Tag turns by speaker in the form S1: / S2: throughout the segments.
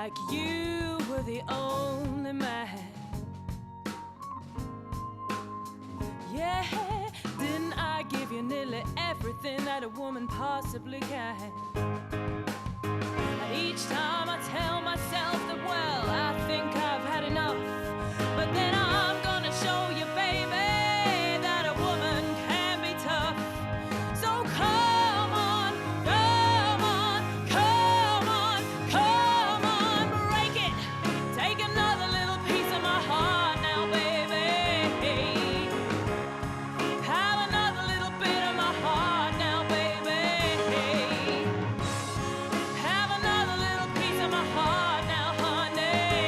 S1: like you were the only man. Yeah, didn't I give you nearly everything that a woman possibly can? And each time I tell myself that, well, I think I've had enough, but then I'm gonna show you, baby, that a woman can be tough. So come on, come on, come on, come on, break it. Take another little piece of my heart now, baby. Have another little bit of my heart now, baby. Have another little piece of my heart now, honey.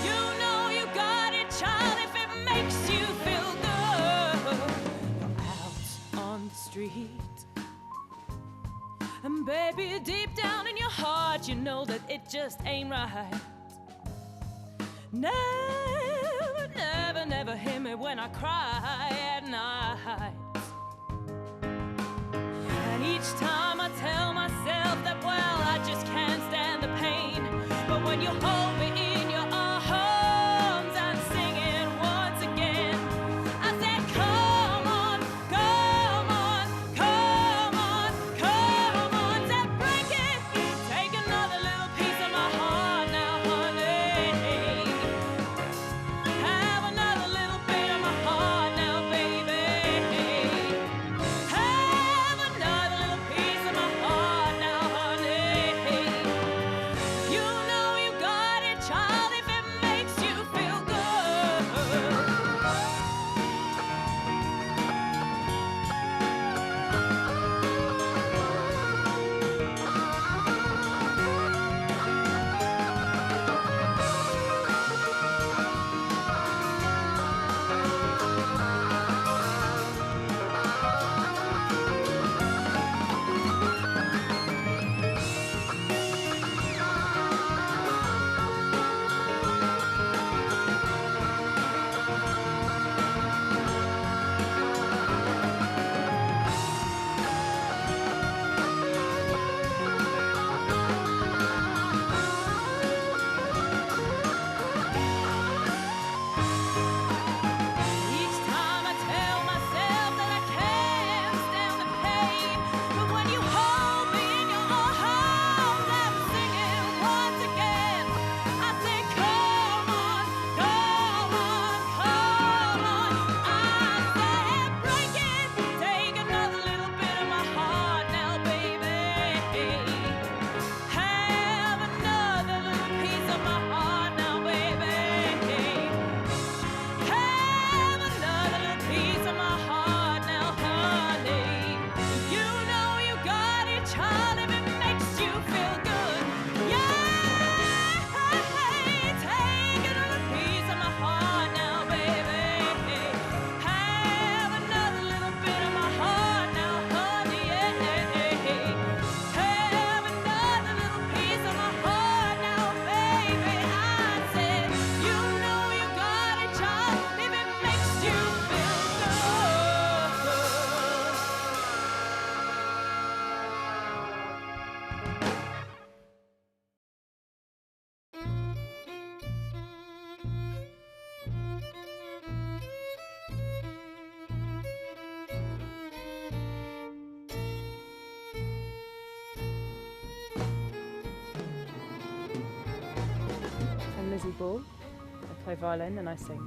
S1: You know you got it, child, if it makes you feel good. You're out on the street, and baby, deep down in your heart, you know that it just ain't right. Never, never, never hear me when I cry at night. And each time I tell myself that, well, I just can't stand the pain, but when you hold me in your arms, I'm singing once again. I said, come on, come on, come on, come on, said break it. Take another little piece of my heart now, honey. Have another little bit of my heart now, baby. Have another little piece of my heart now, honey. You know you got it, child, if it makes you feel good. Each time I tell myself that I can't stand the pain, but when you hold me in your arms, I'm singing once again. I say, come on, come on, come on. I said, break it. Take another little bit of my heart now, baby. Have another little piece of my heart now, baby. Have another little piece of my heart now, honey. You know you got it, child, if it makes you feel good. Yeah, take another piece of my heart now, baby. Have another little bit of my heart now, honey. Have another little piece of my heart now, baby. I said, you know you got it, child, if it makes you feel good. I'm Lizzie Ball. I play violin and I sing.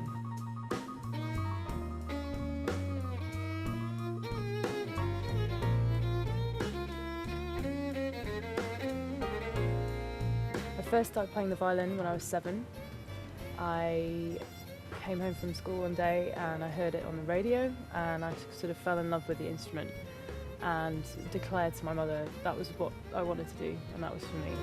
S1: I first started playing the violin when I was 7. I came home from school one day and I heard it on the radio, and I sort of fell in love with the instrument and declared to my mother that was what I wanted to do, and that was for me.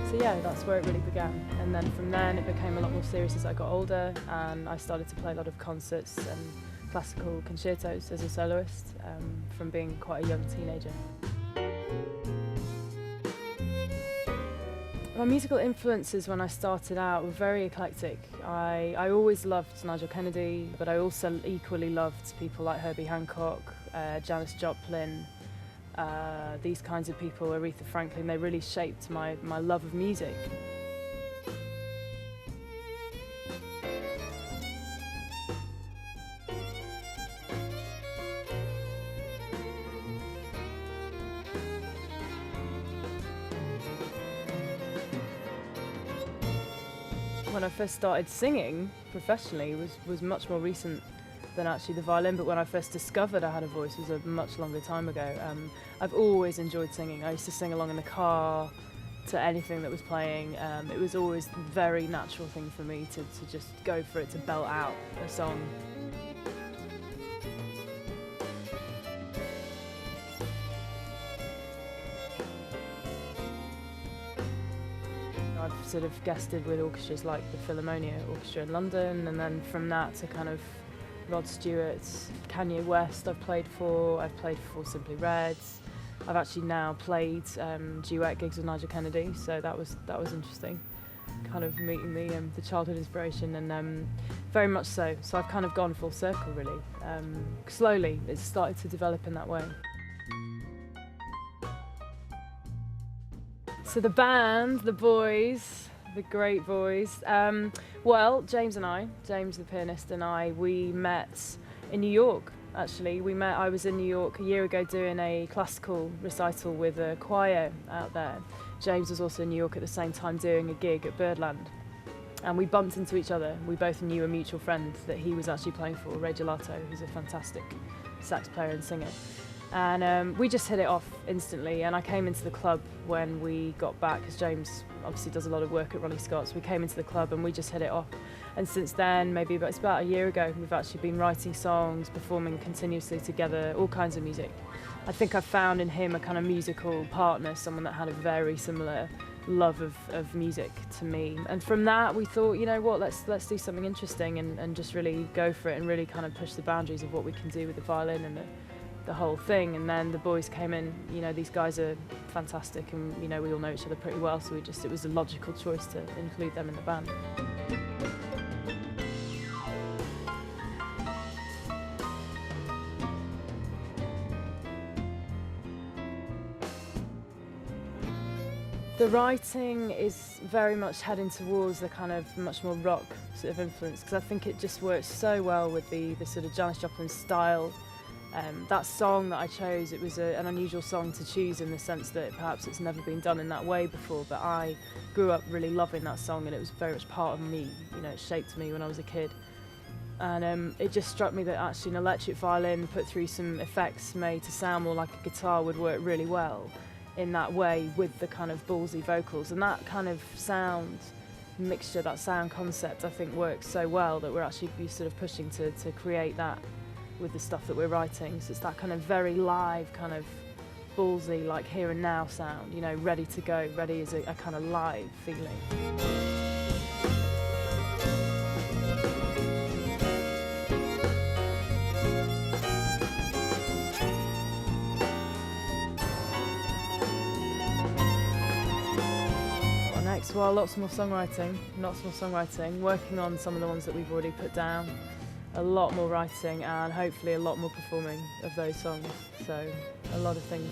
S1: So yeah, that's where it really began. And then from then it became a lot more serious as I got older, and I started to play a lot of concerts and classical concertos as a soloist from being quite a young teenager. My musical influences when I started out were very eclectic. I always loved Nigel Kennedy, but I also equally loved people like Herbie Hancock, Janis Joplin, these kinds of people, Aretha Franklin, they really shaped my love of music. When I first started singing professionally was much more recent than actually the violin, but when I first discovered I had a voice was a much longer time ago. I've always enjoyed singing. I used to sing along in the car to anything that was playing. It was always a very natural thing for me to just go for it, to belt out a song. I've sort of guested with orchestras like the Philharmonia Orchestra in London, and then from that to kind of Rod Stewart's, Kanye West I've played for Simply Red. I've actually now played duet gigs with Nigel Kennedy, so that was interesting, kind of meeting the childhood inspiration, and very much so. So I've kind of gone full circle really. Slowly it's started to develop in that way. So the band, the boys, the great boys. Well, James the pianist and I, we met in New York, actually. I was in New York a year ago doing a classical recital with a choir out there. James was also in New York at the same time doing a gig at Birdland. And we bumped into each other. We both knew a mutual friend that he was actually playing for, Ray Gelato, who's a fantastic sax player and singer. And we just hit it off instantly, and I came into the club when we got back, because James obviously does a lot of work at Ronnie Scott's. We came into the club and we just hit it off, and since then, it's about a year ago, we've actually been writing songs, performing continuously together, all kinds of music. I think I found in him a kind of musical partner, someone that had a very similar love of music to me, and from that we thought, you know what, let's do something interesting and just really go for it and really kind of push the boundaries of what we can do with the violin and the whole thing. And then the boys came in. You know, these guys are fantastic, and you know, we all know each other pretty well, so it was a logical choice to include them in the band. The writing is very much heading towards the kind of much more rock sort of influence, because I think it just works so well with the sort of Janis Joplin style. That song that I chose, it was an unusual song to choose in the sense that perhaps it's never been done in that way before, but I grew up really loving that song, and it was very much part of me. You know, it shaped me when I was a kid. And it just struck me that actually an electric violin put through some effects made to sound more like a guitar would work really well in that way with the kind of ballsy vocals. And that kind of sound mixture, that sound concept, I think works so well that we're actually sort of pushing to create that with the stuff that we're writing. So it's that kind of very live, kind of ballsy, like here and now sound, you know, ready to go, ready as a kind of live feeling. What next? Well, lots more songwriting, working on some of the ones that we've already put down. A lot more writing and hopefully a lot more performing of those songs. So a lot of things.